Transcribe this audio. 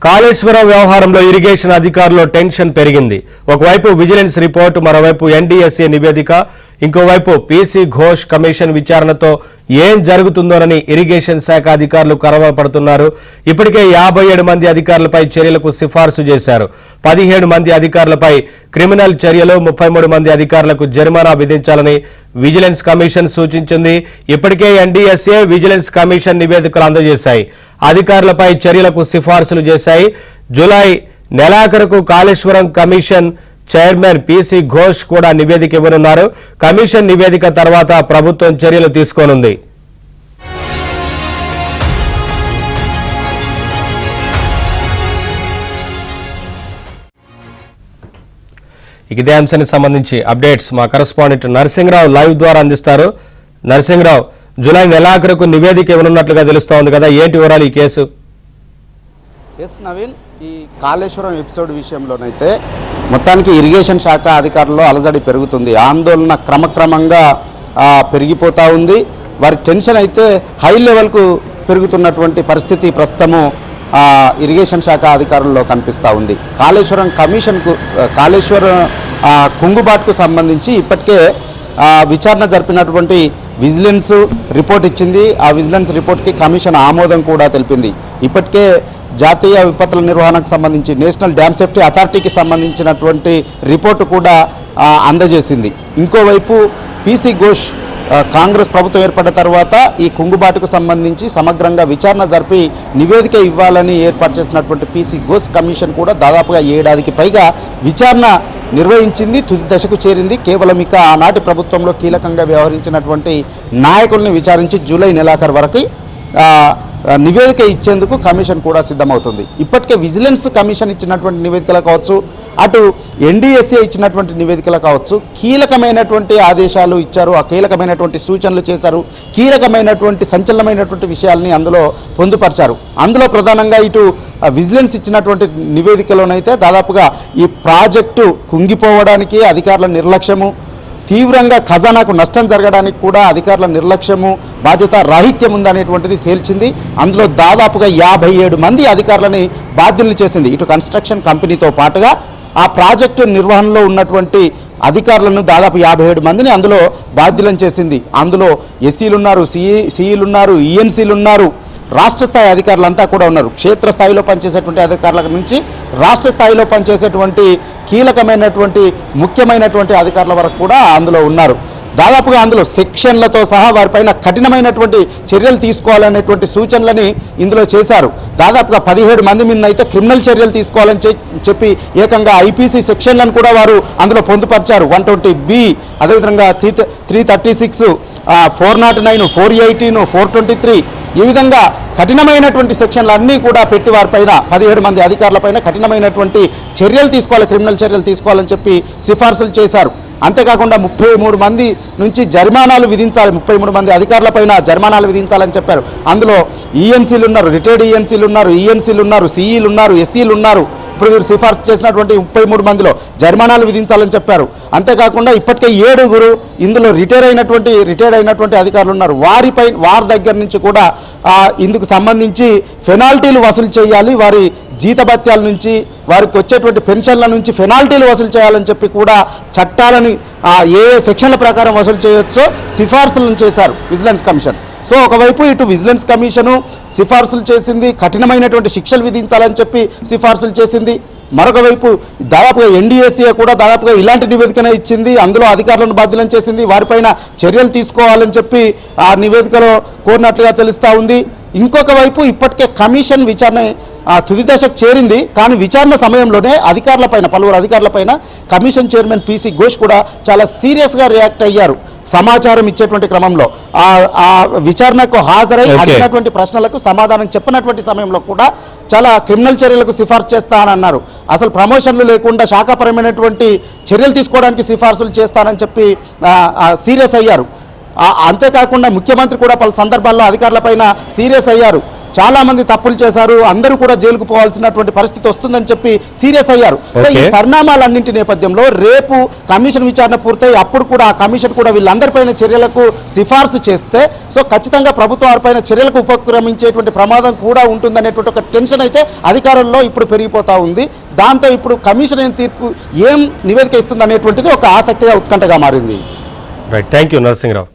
కాళేశ్వరం వ్యవహారంలో ఇరిగేషన్ అధికారుల్లో టెన్షన్ పెరిగింది. ఒకవైపు విజిలెన్స్ రిపోర్ట్, మరోవైపు ఎన్డీఎస్ఏ నివేదిక, ఇంకోవైపు పీసీ ఘోష్ కమిషన్ విచారణతో ఏం జరుగుతుందోనని ఇరిగేషన్ శాఖ అధికారులు కలవరపడుతున్నారు. ఇప్పటికే 57 మంది అధికారులపై చర్యలకు సిఫార్సు చేశారు. 17 మంది అధికారులపై క్రిమినల్ చర్యలు, 33 మంది అధికారులకు జరిమానా విధించాలని విజిలెన్స్ కమిషన్ సూచించింది. ఇప్పటికే ఎన్డీఎస్ఏ, విజిలెన్స్ కమిషన్ నివేదికలు అందజేశాయి. అధికారులపై చర్యలకు సిఫార్సులు చేశాయి. జూలై నెలాఖరుకు Kaleshwaram commission chairman PC Ghosh కూడా నివేదిక ఇవ్వనున్నారు. కమిషన్ నివేదిక తర్వాత ప్రభుత్వం చర్యలు తీసుకోనుంది. ఇదే అంశానికి సంబంధించి అప్డేట్స్ మా కరెస్పాండెంట్ నరసింహరావు లైవ్ ద్వారా అందిస్తారు. నరసింహరావు, జూలై నెలాఖరుకు నివేదిక ఇవ్వనున్నట్లుగా తెలుస్తోంది కదా, ఏంటి వివరాలు ఈ కేసు? ఎస్ నవీన్, ఈ కాళేశ్వరం ఎపిసోడ్ విషయంలోనైతే మొత్తానికి ఇరిగేషన్ శాఖ అధికారుల్లో అలజడి పెరుగుతుంది. ఆందోళన క్రమక్రమంగా పెరిగిపోతూ ఉంది. వారి టెన్షన్ అయితే హై లెవెల్కు పెరుగుతున్నటువంటి పరిస్థితి ప్రస్తుతము ఇరిగేషన్ శాఖ అధికారుల్లో కనిపిస్తూ ఉంది. కాళేశ్వరం కమిషన్కు, కాళేశ్వరం కుంగుబాటుకు సంబంధించి ఇప్పటికే విచారణ జరిపినటువంటి విజిలెన్స్ రిపోర్ట్ ఇచ్చింది. ఆ విజిలెన్స్ రిపోర్ట్కి కమిషన్ ఆమోదం కూడా తెలిపింది. ఇప్పటికే జాతీయ విపత్తుల నిర్వహణకు సంబంధించి నేషనల్ డ్యామ్ సేఫ్టీ అథారిటీకి సంబంధించినటువంటి రిపోర్టు కూడా అందజేసింది. ఇంకోవైపు పీసీ ఘోష్ కాంగ్రెస్ ప్రభుత్వం ఏర్పడ్డ తర్వాత ఈ కుంగుబాటుకు సంబంధించి సమగ్రంగా విచారణ జరిపి నివేదిక ఇవ్వాలని ఏర్పాటు చేసినటువంటి పీసీ ఘోష్ కమిషన్ కూడా దాదాపుగా 7 ఏడాదికి పైగా విచారణ నిర్వహించింది. తుది దశకు చేరింది. కేవలం ఇక ఆనాటి ప్రభుత్వంలో కీలకంగా వ్యవహరించినటువంటి నాయకుల్ని విచారించి జూలై నెలాఖరు వరకు నివేదిక ఇచ్చేందుకు కమిషన్ కూడా సిద్ధమవుతుంది. ఇప్పటికే విజిలెన్స్ కమిషన్ ఇచ్చినటువంటి నివేదికలు కావచ్చు, అటు ఎన్డీఎస్ఏ ఇచ్చినటువంటి నివేదికలు కావచ్చు, కీలకమైనటువంటి ఆదేశాలు ఇచ్చారు, ఆ కీలకమైనటువంటి సూచనలు చేశారు, కీలకమైనటువంటి సంచలనమైనటువంటి విషయాల్ని అందులో పొందుపరిచారు. అందులో ప్రధానంగా ఇటు విజిలెన్స్ ఇచ్చినటువంటి నివేదికలోనైతే దాదాపుగా ఈ ప్రాజెక్టు కుంగిపోవడానికి అధికారుల నిర్లక్ష్యము, తీవ్రంగా ఖజానాకు నష్టం జరగడానికి కూడా అధికారుల నిర్లక్ష్యము, బాధ్యత రాహిత్యం ఉందనేటువంటిది తేల్చింది. అందులో దాదాపుగా 57 మంది అధికారులని బాధ్యుల్ని చేసింది. ఇటు కన్స్ట్రక్షన్ కంపెనీతో పాటుగా ఆ ప్రాజెక్టు నిర్వహణలో ఉన్నటువంటి అధికారులను దాదాపు 57 మందిని అందులో బాధ్యులను చేసింది. అందులో ఎస్సీలు ఉన్నారు, సిఈలు ఉన్నారు, ఈఎన్సీలు ఉన్నారు, రాష్ట్ర స్థాయి అధికారులంతా కూడా ఉన్నారు. క్షేత్రస్థాయిలో పనిచేసేటువంటి అధికారుల నుంచి రాష్ట్ర స్థాయిలో పనిచేసేటువంటి కీలకమైనటువంటి ముఖ్యమైనటువంటి అధికారుల వరకు కూడా అందులో ఉన్నారు. దాదాపుగా అందులో సెక్షన్లతో సహా వారిపైన కఠినమైనటువంటి చర్యలు తీసుకోవాలనేటువంటి సూచనలని ఇందులో చేశారు. దాదాపుగా 17 మంది మీద అయితే క్రిమినల్ చర్యలు తీసుకోవాలని చెప్పి ఏకంగా ఐపీసీ సెక్షన్లను కూడా వారు అందులో పొందుపరిచారు. 120B, అదేవిధంగా 336, 409, 418, 423 ఈ విధంగా కఠినమైనటువంటి సెక్షన్లు అన్నీ కూడా పెట్టి వారిపైన 17 మంది అధికారులపైన కఠినమైనటువంటి చర్యలు తీసుకోవాలి, క్రిమినల్ చర్యలు తీసుకోవాలని చెప్పి సిఫార్సులు చేశారు. అంతేకాకుండా 33 మంది నుంచి జరిమానాలు విధించాలి, 33 మంది అధికారులపైన జరిమానాలు విధించాలని చెప్పారు. అందులో ఈఎన్సీలు ఉన్నారు, రిటైర్డ్ ఈఎన్సీలు ఉన్నారు, ఈఎన్సీలు ఉన్నారు, సిఈలు ఉన్నారు, ఎస్సీలు ఉన్నారు. ఇప్పుడు వీరు సిఫార్సు చేసినటువంటి 33 మందిలో జరిమానాలు విధించాలని చెప్పారు. అంతేకాకుండా ఇప్పటికే 7 ఇందులో రిటైర్ అయినటువంటి అధికారులు ఉన్నారు. వారి దగ్గర నుంచి కూడా ఇందుకు సంబంధించి పెనాల్టీలు వసూలు చేయాలి, వారి జీతభత్యాల నుంచి, వారికి వచ్చేటువంటి పెన్షన్ల నుంచి పెనాల్టీలు వసూలు చేయాలని చెప్పి కూడా చట్టాలని ఏ సెక్షన్ల ప్రకారం వసూలు చేయొచ్చో సిఫార్సులను చేశారు విజిలెన్స్ కమిషన్. సో ఒకవైపు ఇటు విజిలెన్స్ కమిషను సిఫార్సులు చేసింది, కఠినమైనటువంటి శిక్షలు విధించాలని చెప్పి సిఫార్సులు చేసింది. మరొక వైపు దాదాపుగా ఎన్డీఎస్ఏ కూడా దాదాపుగా ఇలాంటి నివేదికనే ఇచ్చింది. అందులో అధికారులను బాధ్యులను చేసింది, వారిపైన చర్యలు తీసుకోవాలని చెప్పి ఆ నివేదికలో కోరినట్లుగా తెలుస్తూ ఉంది. ఇంకొక వైపు ఇప్పటికే కమిషన్ విచారణ తుది దశకు చేరింది. కానీ విచారణ సమయంలోనే పలువురు అధికారులపైన కమిషన్ చైర్మన్ పీసీ ఘోష్ కూడా చాలా సీరియస్గా రియాక్ట్ అయ్యారు. సమాచారం ఇచ్చేటువంటి క్రమంలో ఆ విచారణకు హాజరై అడిగినటువంటి ప్రశ్నలకు సమాధానం చెప్పినటువంటి సమయంలో కూడా చాలా క్రిమినల్ చర్యలకు సిఫార్సు చేస్తానని అన్నారు. అసలు ప్రమోషన్లు లేకుండా శాఖాపరమైనటువంటి చర్యలు తీసుకోవడానికి సిఫార్సులు చేస్తానని చెప్పి సీరియస్ అయ్యారు. అంతేకాకుండా ముఖ్యమంత్రి కూడా పలు సందర్భాల్లో అధికారులపైన సీరియస్ అయ్యారు. చాలా మంది తప్పులు చేశారు, అందరూ కూడా జైలుకు పోవాల్సినటువంటి పరిస్థితి వస్తుందని చెప్పి సీరియస్ అయ్యారు. సో ఈ పరిణామాలన్నింటి నేపథ్యంలో రేపు కమిషన్ విచారణ పూర్తయి అప్పుడు కూడా ఆ కమిషన్ కూడా వీళ్ళందరిపైన చర్యలకు సిఫార్సు చేస్తే సో ఖచ్చితంగా ప్రభుత్వం వారిపైన చర్యలకు ఉపక్రమించేటువంటి ప్రమాదం కూడా ఉంటుందనేటువంటి ఒక టెన్షన్ అయితే అధికారంలో ఇప్పుడు పెరిగిపోతా ఉంది. దాంతో ఇప్పుడు కమిషన్ తీర్పు ఏం నివేదిక ఇస్తుంది అనేటువంటిది ఒక ఆసక్తిగా ఉత్కంఠగా మారింది. Right, thank you Narasimharao.